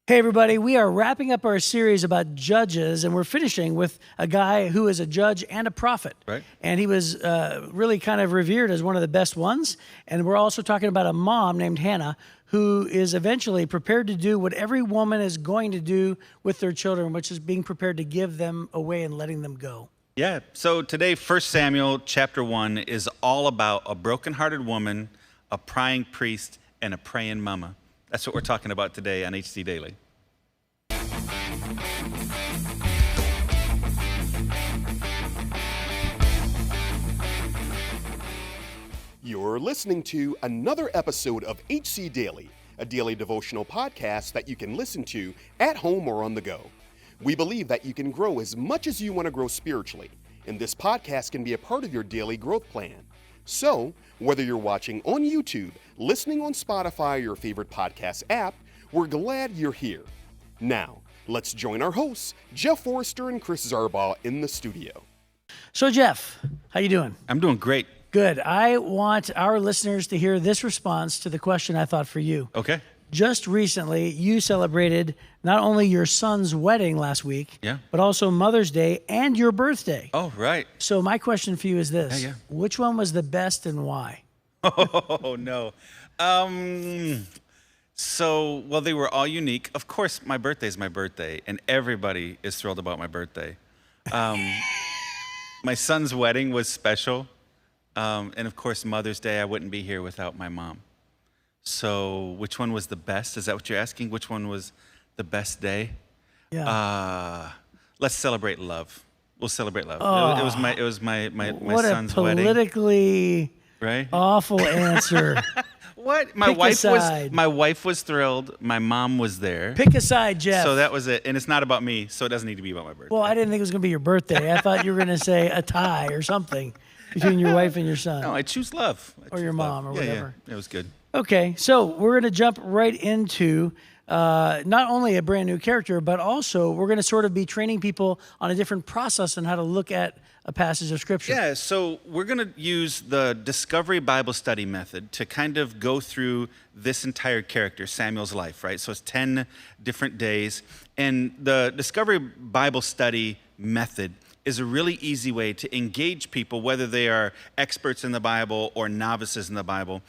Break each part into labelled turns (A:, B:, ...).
A: Hey, everybody, we are wrapping up our series about judges, and we're finishing with a guy who is a judge and a prophet.
B: Right.
A: And he was really kind of revered as one of the best ones. And we're also talking about a mom named Hannah who is eventually prepared to do what every woman is going to do with their children, which is being prepared to give them away and letting them go.
B: Yeah, so today, 1 Samuel chapter 1 is all about a brokenhearted woman, a prying priest, and a praying mama. That's what we're talking about today on HC Daily.
C: You're listening to another episode of HC Daily, a daily devotional podcast that you can listen to at home or on the go. We believe that you can grow as much as you want to grow spiritually, and this podcast can be a part of your daily growth plan. So, whether you're watching on YouTube, listening on Spotify or your favorite podcast app, we're glad you're here. Now, let's join our hosts, Jeff Forrester and Chris Zarbaugh, in the studio.
A: So, Jeff, how you doing?
B: I'm doing great.
A: Good. I want our listeners to hear this response to the question I thought for you.
B: Okay.
A: Just recently, you celebrated not only your son's wedding last week, but also Mother's Day and your birthday.
B: Oh, right.
A: So my question for you is this.
B: Yeah.
A: Which one was the best and why?
B: Oh, no. Well, they were all unique. Of course, my birthday is my birthday, and everybody is thrilled about my birthday. My son's wedding was special. And of course, Mother's Day, I wouldn't be here without my mom. So which one was the best? Is that what you're asking? Which one was the best day?
A: Yeah.
B: Let's celebrate love. We'll celebrate love.
A: Oh,
B: it was my son's wedding.
A: What a politically awful answer.
B: What?
A: My
B: wife was thrilled. My mom was there.
A: Pick a side, Jeff.
B: So that was it. And it's not about me, so it doesn't need to be about my birthday.
A: Well, I didn't think it was going to be your birthday. I thought you were going to say a tie or something between your wife and your son.
B: No, I choose love.
A: Or your mom or whatever.
B: Yeah, it was good.
A: Okay, so we're going to jump right into not only a brand new character, but also we're going to sort of be training people on a different process on how to look at a passage of Scripture.
B: Yeah, so we're going to use the Discovery Bible Study method to kind of go through this entire character, Samuel's life, right? So it's 10 different days. And the Discovery Bible Study method is a really easy way to engage people, whether they are experts in the Bible or novices in the Bible,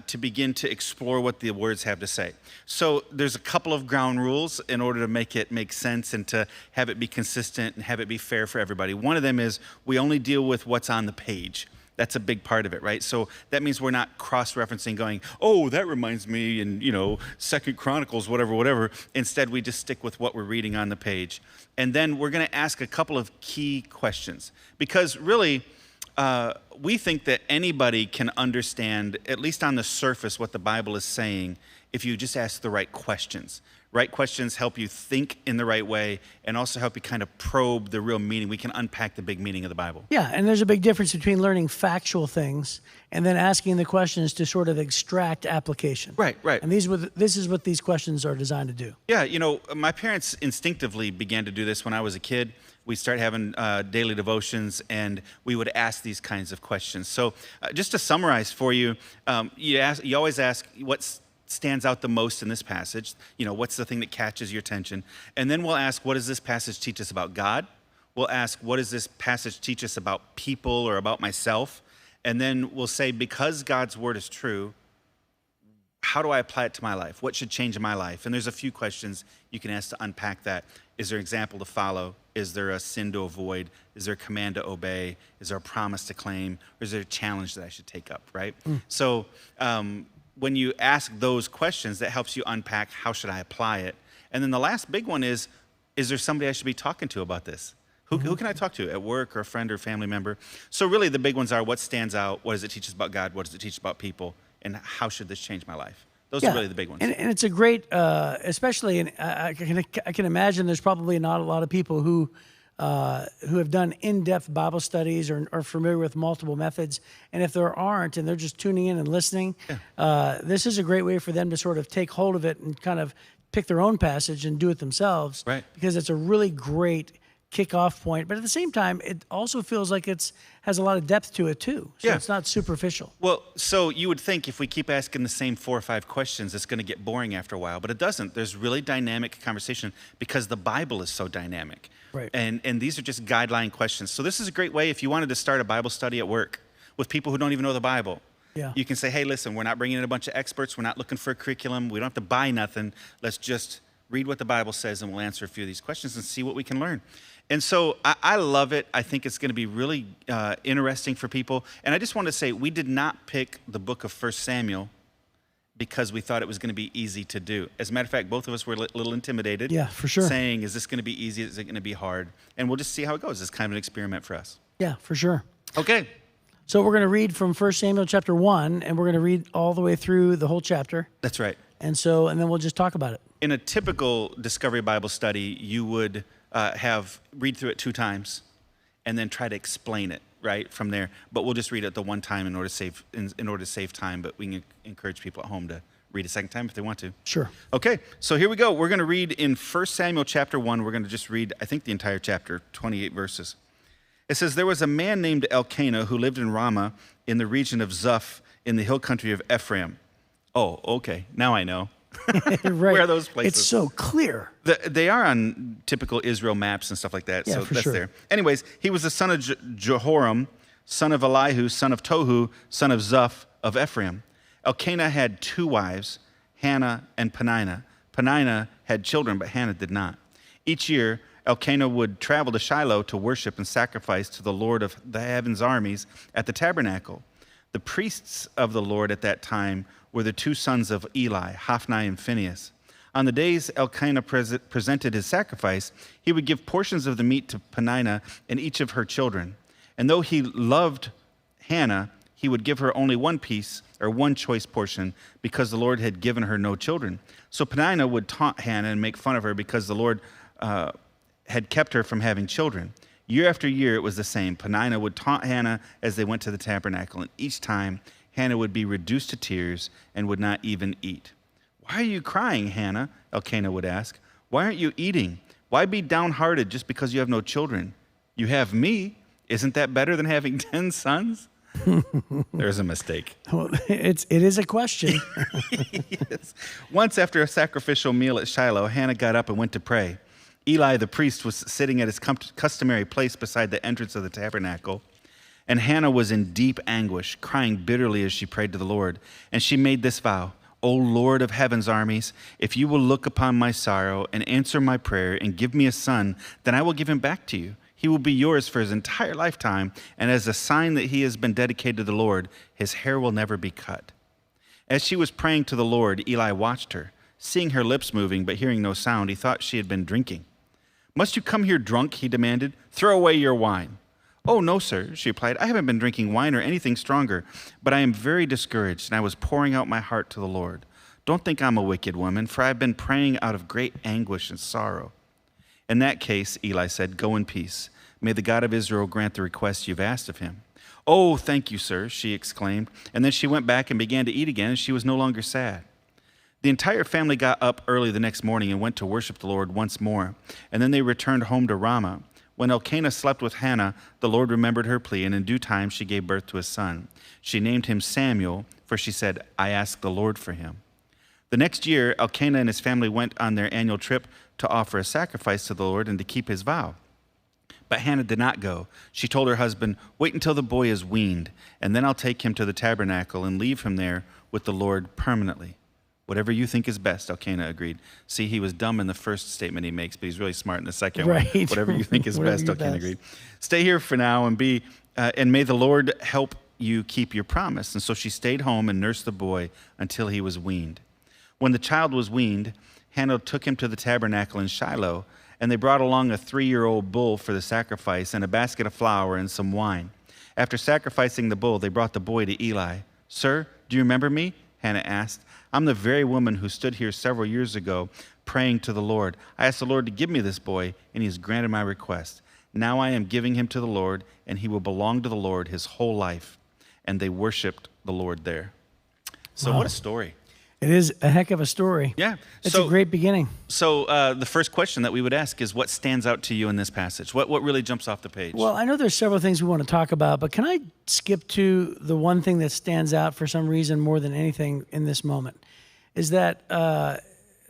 B: to begin to explore what the words have to say. So there's a couple of ground rules in order to make it make sense and to have it be consistent and have it be fair for everybody. One of them is we only deal with what's on the page. That's a big part of it, right? So that means we're not cross-referencing going, oh, that reminds me in, 2 Chronicles, whatever. Instead, we just stick with what we're reading on the page. And then we're going to ask a couple of key questions. Because really, we think that anybody can understand, at least on the surface, what the Bible is saying if you just ask the right questions. Right questions help you think in the right way and also help you kind of probe the real meaning. We can unpack the big meaning of the Bible.
A: Yeah, and there's a big difference between learning factual things and then asking the questions to sort of extract application.
B: Right.
A: And this is what these questions are designed to do.
B: Yeah, my parents instinctively began to do this when I was a kid. We started having daily devotions, and we would ask these kinds of questions. So just to summarize for you, you always ask what's stands out the most in this passage, what's the thing that catches your attention? And then we'll ask, what does this passage teach us about God? We'll ask, what does this passage teach us about people or about myself? And then we'll say, because God's word is true, how do I apply it to my life? What should change in my life? And there's a few questions you can ask to unpack that. Is there an example to follow? Is there a sin to avoid? Is there a command to obey? Is there a promise to claim? Or is there a challenge that I should take up, right? So, when you ask those questions, that helps you unpack how should I apply it. And then the last big one is there somebody I should be talking to about this? Who can I talk to at work or a friend or family member? So really the big ones are what stands out, what does it teach us about God, what does it teach about people, and how should this change my life? Those are really the big ones.
A: And it's a great, especially, I can imagine there's probably not a lot of people who have done in-depth Bible studies or are familiar with multiple methods. And if there aren't, and they're just tuning in and listening, this is a great way for them to sort of take hold of it and kind of pick their own passage and do it themselves.
B: Right.
A: Because it's a really great kickoff point, but at the same time, it also feels like has a lot of depth to it too. So
B: Yeah.
A: it's not superficial.
B: Well, so you would think if we keep asking the same 4 or 5 questions, it's going to get boring after a while, but it doesn't. There's really dynamic conversation because the Bible is so dynamic.
A: Right.
B: And these are just guideline questions. So this is a great way if you wanted to start a Bible study at work with people who don't even know the Bible.
A: Yeah.
B: You can say, hey, listen, we're not bringing in a bunch of experts. We're not looking for a curriculum. We don't have to buy nothing. Let's just read what the Bible says, and we'll answer a few of these questions and see what we can learn. And so I love it. I think it's going to be really interesting for people. And I just want to say, we did not pick the book of 1 Samuel because we thought it was going to be easy to do. As a matter of fact, both of us were a little intimidated.
A: Yeah, for sure.
B: Saying, is this going to be easy? Is it going to be hard? And we'll just see how it goes. It's kind of an experiment for us.
A: Yeah, for sure.
B: Okay.
A: So we're going to read from 1 Samuel chapter 1, and we're going to read all the way through the whole chapter.
B: That's right.
A: And then we'll just talk about it.
B: In a typical Discovery Bible study, you would read through it 2 times and then try to explain it right from there. But we'll just read it the one time in order to save time. But we can encourage people at home to read a second time if they want to.
A: Sure.
B: Okay, so here we go. We're going to read in 1 Samuel chapter 1. We're going to just read, I think, the entire chapter, 28 verses. It says, there was a man named Elkanah who lived in Ramah in the region of Zuph in the hill country of Ephraim. Oh, okay. Now I know.
A: Right.
B: Where are those places?
A: It's so clear.
B: They are on typical Israel maps and stuff like that.
A: Yeah,
B: so
A: for
B: that's
A: sure.
B: there. Anyways, he was the son of Jehoram, son of Elihu, son of Tohu, son of Zuph of Ephraim. Elkanah had 2 wives, Hannah and Peninnah. Peninnah had children, but Hannah did not. Each year, Elkanah would travel to Shiloh to worship and sacrifice to the Lord of the heaven's armies at the tabernacle. The priests of the Lord at that time were the 2 sons of Eli, Hophni and Phinehas. On the days Elkanah presented his sacrifice, he would give portions of the meat to Peninnah and each of her children. And though he loved Hannah, he would give her only 1 piece or 1 choice portion because the Lord had given her no children. So Peninnah would taunt Hannah and make fun of her because the Lord had kept her from having children. Year after year, it was the same. Peninnah would taunt Hannah as they went to the tabernacle, and each time Hannah would be reduced to tears and would not even eat. Why are you crying, Hannah? Elkanah would ask. Why aren't you eating? Why be downhearted just because you have no children? You have me. Isn't that better than having 10 sons? There's a mistake.
A: Well, it is a question.
B: Yes. Once after a sacrificial meal at Shiloh, Hannah got up and went to pray. Eli the priest was sitting at his customary place beside the entrance of the tabernacle, and Hannah was in deep anguish, crying bitterly as she prayed to the Lord. And she made this vow, O Lord of heaven's armies, if you will look upon my sorrow and answer my prayer and give me a son, then I will give him back to you. He will be yours for his entire lifetime, and as a sign that he has been dedicated to the Lord, his hair will never be cut. As she was praying to the Lord, Eli watched her. Seeing her lips moving but hearing no sound, he thought she had been drinking. Must you come here drunk? He demanded. Throw away your wine. Oh, no, sir, she replied. I haven't been drinking wine or anything stronger, but I am very discouraged, and I was pouring out my heart to the Lord. Don't think I'm a wicked woman, for I have been praying out of great anguish and sorrow. In that case, Eli said, go in peace. May the God of Israel grant the request you've asked of him. Oh, thank you, sir, she exclaimed. And then she went back and began to eat again, and she was no longer sad. The entire family got up early the next morning and went to worship the Lord once more, and then they returned home to Ramah. When Elkanah slept with Hannah, the Lord remembered her plea, and in due time she gave birth to a son. She named him Samuel, for she said, I asked the Lord for him. The next year, Elkanah and his family went on their annual trip to offer a sacrifice to the Lord and to keep his vow. But Hannah did not go. She told her husband, wait until the boy is weaned, and then I'll take him to the tabernacle and leave him there with the Lord permanently. Whatever you think is best, Elkanah agreed. See, he was dumb in the first statement he makes, but he's really smart in the second one. Whatever you think is best, Elkanah agreed. Stay here for now and may the Lord help you keep your promise. And so she stayed home and nursed the boy until he was weaned. When the child was weaned, Hannah took him to the tabernacle in Shiloh, and they brought along a 3-year-old bull for the sacrifice and a basket of flour and some wine. After sacrificing the bull, they brought the boy to Eli. Sir, do you remember me? Hannah asked. I'm the very woman who stood here several years ago praying to the Lord. I asked the Lord to give me this boy, and he has granted my request. Now I am giving him to the Lord, and he will belong to the Lord his whole life. And they worshiped the Lord there. So
A: Wow.
B: What a story.
A: It is a heck of a story.
B: Yeah.
A: It's a great beginning.
B: So the first question that we would ask is, what stands out to you in this passage? What really jumps off the page?
A: Well, I know there's several things we want to talk about, but can I skip to the one thing that stands out for some reason more than anything in this moment? Is that,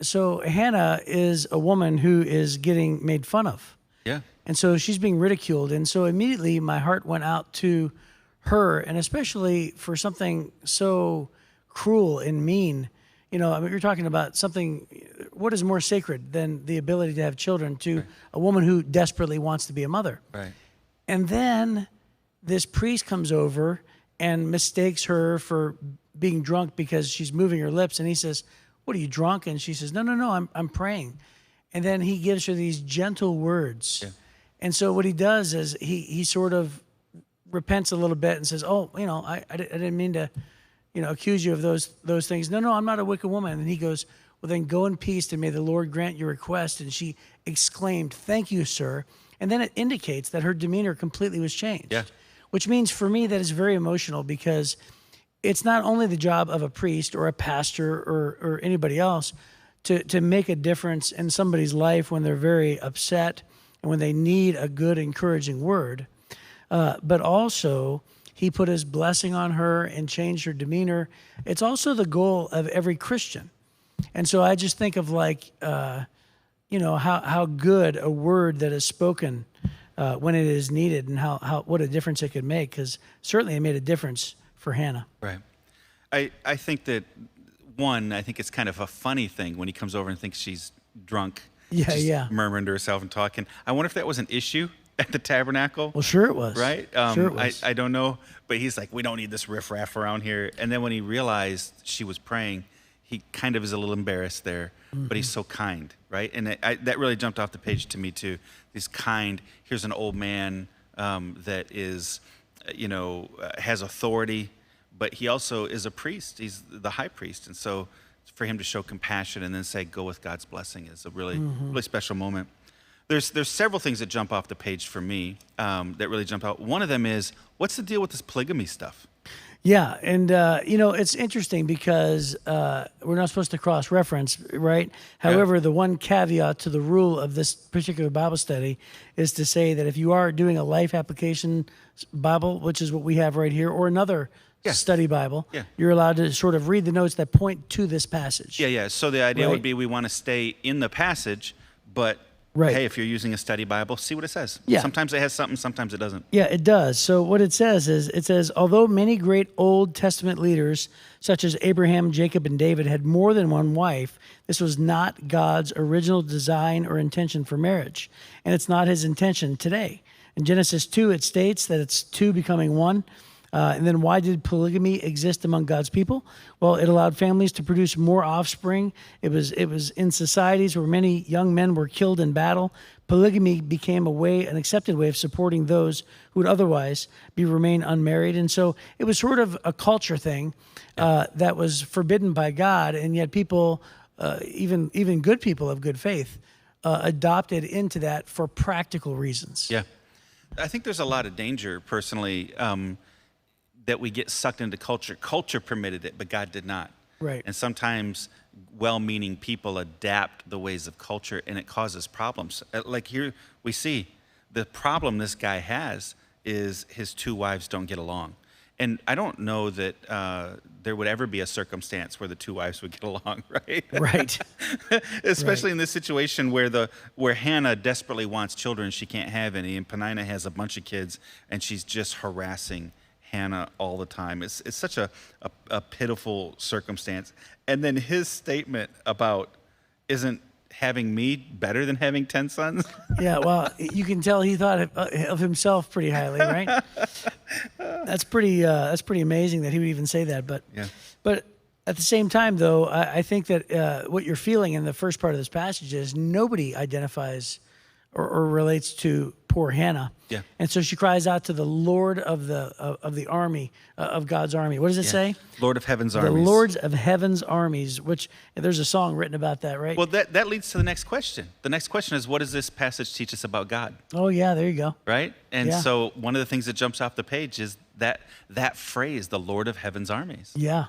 A: so Hannah is a woman who is getting made fun of.
B: Yeah.
A: And so she's being ridiculed. And so immediately my heart went out to her, and especially for something so cruel and mean. You know, I mean, you're talking about something, what is more sacred than the ability to have children to a woman who desperately wants to be a mother?
B: Right.
A: And then this priest comes over and mistakes her for being drunk because she's moving her lips. And he says, "What, are you drunk?" And she says, No, I'm praying. And then he gives her these gentle words.
B: Yeah.
A: And so what he does is he sort of repents a little bit and says, "Oh, you know, I didn't mean to, you know, accuse you of those things. No, I'm not a wicked woman." And he goes, "Well, then go in peace, and may the Lord grant your request." And she exclaimed, "Thank you, sir." And then it indicates that her demeanor completely was changed.
B: Yeah.
A: Which means for me that is very emotional, because it's not only the job of a priest or a pastor or anybody else to make a difference in somebody's life when they're very upset and when they need a good, encouraging word, but also he put his blessing on her and changed her demeanor. It's also the goal of every Christian. And so I just think of like, you know, how good a word that is spoken when it is needed, and what a difference it could make, because certainly it made a difference for Hannah.
B: Right. I think that, I think it's kind of a funny thing when he comes over and thinks she's drunk.
A: Yeah,
B: just
A: yeah.
B: murmuring to herself and talking. I wonder if that was an issue at the tabernacle.
A: Well, sure it was.
B: Right?
A: Sure it was.
B: I don't know, but he's like, we don't need this riffraff around here. And then when he realized she was praying, he kind of is a little embarrassed there, but he's so kind, right? And that really jumped off the page to me too. He's kind. Here's an old man that is, you know, has authority, but he also is a priest. He's the high priest. And so for him to show compassion and then say, go with God's blessing, is a really, really special moment. There's several things that jump off the page for me that really jump out. One of them is, what's the deal with this polygamy stuff?
A: Yeah, and you know, it's interesting because we're not supposed to cross-reference, right? However, the one caveat to the rule of this particular Bible study is to say that if you are doing a life application Bible, which is what we have right here, or another study Bible, you're allowed to sort of read the notes that point to this passage.
B: Yeah. So the idea would be we want to stay in the passage, but hey, if you're using a study Bible, see what it says.
A: Yeah.
B: Sometimes it has something, sometimes it doesn't.
A: Yeah, it does. So what it says is, although many great Old Testament leaders, such as Abraham, Jacob, and David, had more than one wife, this was not God's original design or intention for marriage. And it's not his intention today. In Genesis 2, it states that it's two becoming one. And then why did polygamy exist among God's people? Well, it allowed families to produce more offspring. It was in societies where many young men were killed in battle. Polygamy became an accepted way of supporting those who would otherwise remain unmarried. And so it was sort of a culture thing that was forbidden by God, and yet people, even good people of good faith, adopted into that for practical reasons.
B: Yeah. I think there's a lot of danger, personally, that we get sucked into culture. Culture permitted it, but God did not.
A: Right.
B: And sometimes well-meaning people adapt the ways of culture, and it causes problems. Like here we see the problem this guy has is his two wives don't get along. And I don't know that there would ever be a circumstance where the two wives would get along, right?
A: Right.
B: Especially in this situation where Hannah desperately wants children, she can't have any, and Peninnah has a bunch of kids, and she's just harassing Hannah all the time. It's such a pitiful circumstance. And then his statement about, isn't having me better than having 10 sons?
A: Yeah, well, you can tell he thought of himself pretty highly, right? That's pretty amazing that he would even say that. But at the same time, though, I think that what you're feeling in the first part of this passage is nobody identifies or relates to poor Hannah.
B: Yeah.
A: And so she cries out to the Lord of the army, of God's army. What does it say?
B: Lord of heaven's armies.
A: The Lords of heaven's armies, which there's a song written about that, right?
B: Well, that leads to the next question. The next question is, what does this passage teach us about God?
A: Oh, yeah, there you go.
B: Right? And so one of the things that jumps off the page is that phrase, the Lord of heaven's armies.
A: Yeah.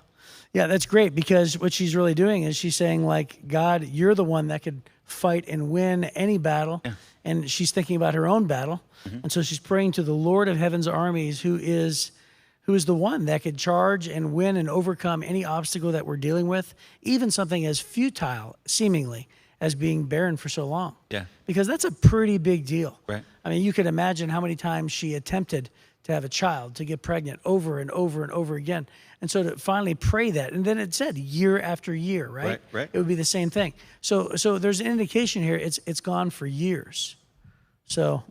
A: Yeah, that's great, because what she's really doing is she's saying, like, God, you're the one that could fight and win any battle.
B: Yeah.
A: And she's thinking about her own battle. And so she's praying to the Lord of heaven's armies, who is the one that could charge and win and overcome any obstacle that we're dealing with, even something as futile, seemingly, as being barren for so long.
B: Yeah.
A: Because that's a pretty big deal.
B: Right.
A: I mean, you could imagine how many times she attempted to have a child, to get pregnant over and over and over again. And so to finally pray that, and then it said year after year, right?
B: Right.
A: It would be the same thing. So there's an indication here it's gone for years. So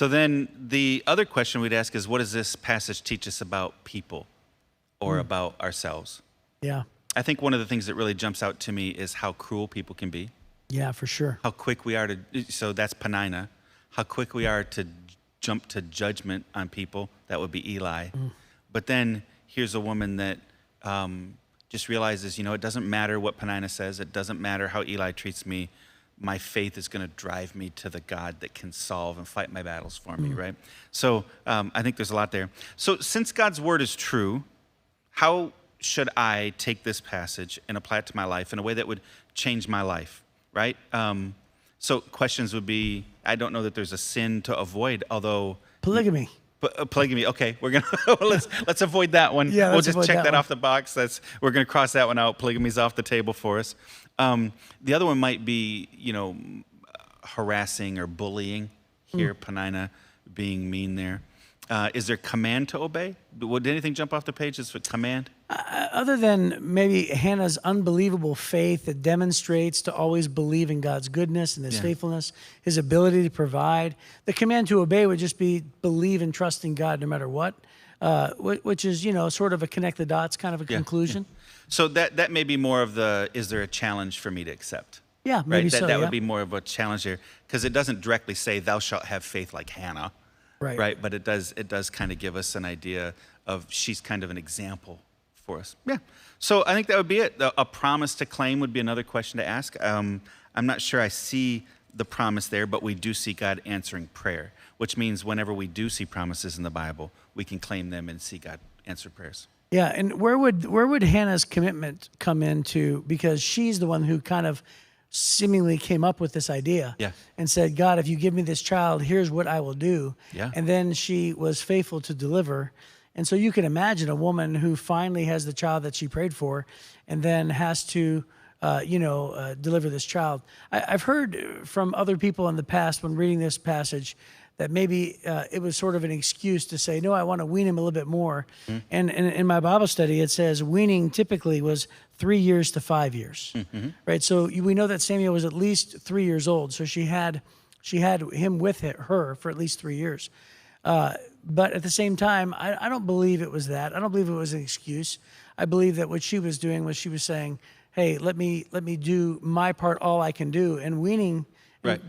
B: then the other question we'd ask is, what does this passage teach us about people or about ourselves?
A: yeah.
B: I think one of the things that really jumps out to me is how cruel people can be.
A: Yeah, for sure.
B: How quick we are to, so that's Penina, how quick we are to jump to judgment on people. That would be Eli. But then here's a woman that just realizes, it doesn't matter what Penina says. It doesn't matter how Eli treats me. My faith is going to drive me to the God that can solve and fight my battles for me, right? So I think there's a lot there. So since God's word is true, how should I take this passage and apply it to my life in a way that would change my life, right? So questions would be, I don't know that there's a sin to avoid, although...
A: Polygamy.
B: Polygamy. Okay, we're gonna let's avoid that one.
A: Yeah,
B: we'll
A: let's
B: just
A: avoid
B: check
A: that
B: that
A: one.
B: off the box. We're gonna cross that one out. Polygamy's off the table for us. The other one might be, harassing or bullying. Here, Penina being mean there. Is there command to obey? Would anything jump off the page as a command?
A: Other than maybe Hannah's unbelievable faith that demonstrates to always believe in God's goodness and his faithfulness, his ability to provide, the command to obey would just be believe and trust in God no matter what, which is, sort of a connect the dots kind of a conclusion.
B: Yeah. So that may be more of the, is there a challenge for me to accept?
A: Yeah, maybe
B: right?
A: so.
B: That would be more of a challenge here, because it doesn't directly say, thou shalt have faith like Hannah.
A: Right.
B: But it does kind of give us an idea of she's kind of an example for us. Yeah. So I think that would be it. A promise to claim would be another question to ask. I'm not sure I see the promise there, but we do see God answering prayer, which means whenever we do see promises in the Bible, we can claim them and see God answer prayers.
A: Yeah, and where would Hannah's commitment come into? Because she's the one who kind of seemingly came up with this idea and said, God, if you give me this child, here's what I will do.
B: Yeah.
A: And then she was faithful to deliver. And so you can imagine a woman who finally has the child that she prayed for and then has to, deliver this child. I've heard from other people in the past when reading this passage that maybe it was sort of an excuse to say, no, I want to wean him a little bit more. And in my Bible study, it says weaning typically was 3 years to 5 years, right? So we know that Samuel was at least 3 years old. So she had him with her for at least 3 years. But at the same time, I don't believe it was that. I don't believe it was an excuse. I believe that what she was doing was she was saying, hey, let me do my part, all I can do. And weaning,
B: Right.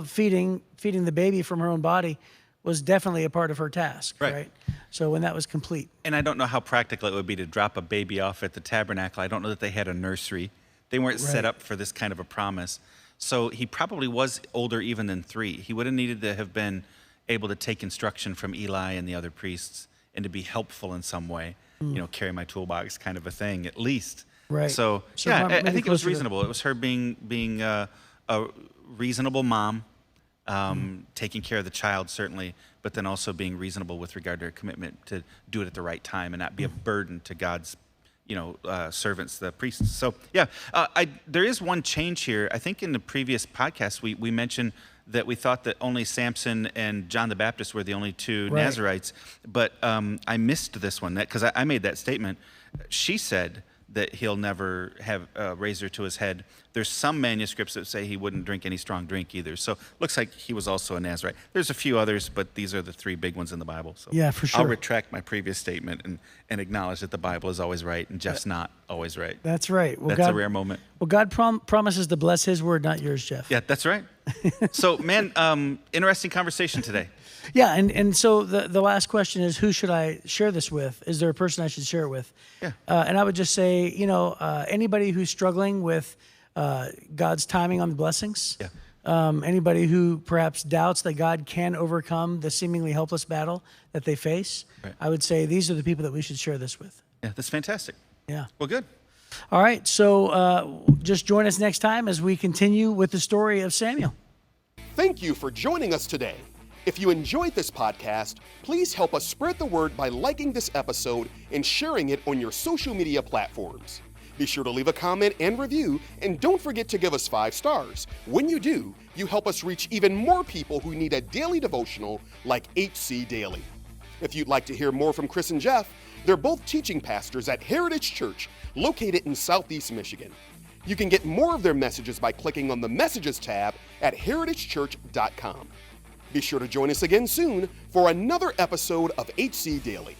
A: feeding the baby from her own body was definitely a part of her task,
B: Right.
A: So when that was complete.
B: And I don't know how practical it would be to drop a baby off at the tabernacle. I don't know that they had a nursery. They weren't set up for this kind of a promise. So he probably was older even than 3. He would have needed to have been able to take instruction from Eli and the other priests and to be helpful in some way, carry my toolbox kind of a thing, at least.
A: Right.
B: So yeah, I think it was reasonable. It was her being a reasonable mom, taking care of the child, certainly, but then also being reasonable with regard to her commitment to do it at the right time and not be a burden to God's, servants, the priests. So yeah, there is one change here. I think in the previous podcast, we mentioned that we thought that only Samson and John the Baptist were the only 2 Nazarites, but I missed this one because I made that statement. She said that he'll never have razor to his head. There's some manuscripts that say he wouldn't drink any strong drink either. So looks like he was also a Nazarite. There's a few others, but these are the 3 big ones in the Bible. So
A: yeah, for sure.
B: I'll retract my previous statement and acknowledge that the Bible is always right and Jeff's not always right.
A: That's right. Well,
B: That's a rare moment.
A: Well, God promises to bless his word, not yours, Jeff.
B: Yeah, that's right. So, man, interesting conversation today.
A: Yeah, and so the last question is, who should I share this with? Is there a person I should share it with?
B: Yeah.
A: And I would just say, anybody who's struggling with God's timing on the blessings.
B: Yeah.
A: Anybody who perhaps doubts that God can overcome the seemingly helpless battle that they face.
B: Right.
A: I would say these are the people that we should share this with.
B: Yeah, that's fantastic.
A: Yeah.
B: Well, good.
A: All right, so just join us next time as we continue with the story of Samuel.
C: Thank you for joining us today. If you enjoyed this podcast, please help us spread the word by liking this episode and sharing it on your social media platforms. Be sure to leave a comment and review, and don't forget to give us 5 stars. When you do, you help us reach even more people who need a daily devotional like HC Daily. If you'd like to hear more from Chris and Jeff, they're both teaching pastors at Heritage Church, located in Southeast Michigan. You can get more of their messages by clicking on the Messages tab at heritagechurch.com. Be sure to join us again soon for another episode of HC Daily.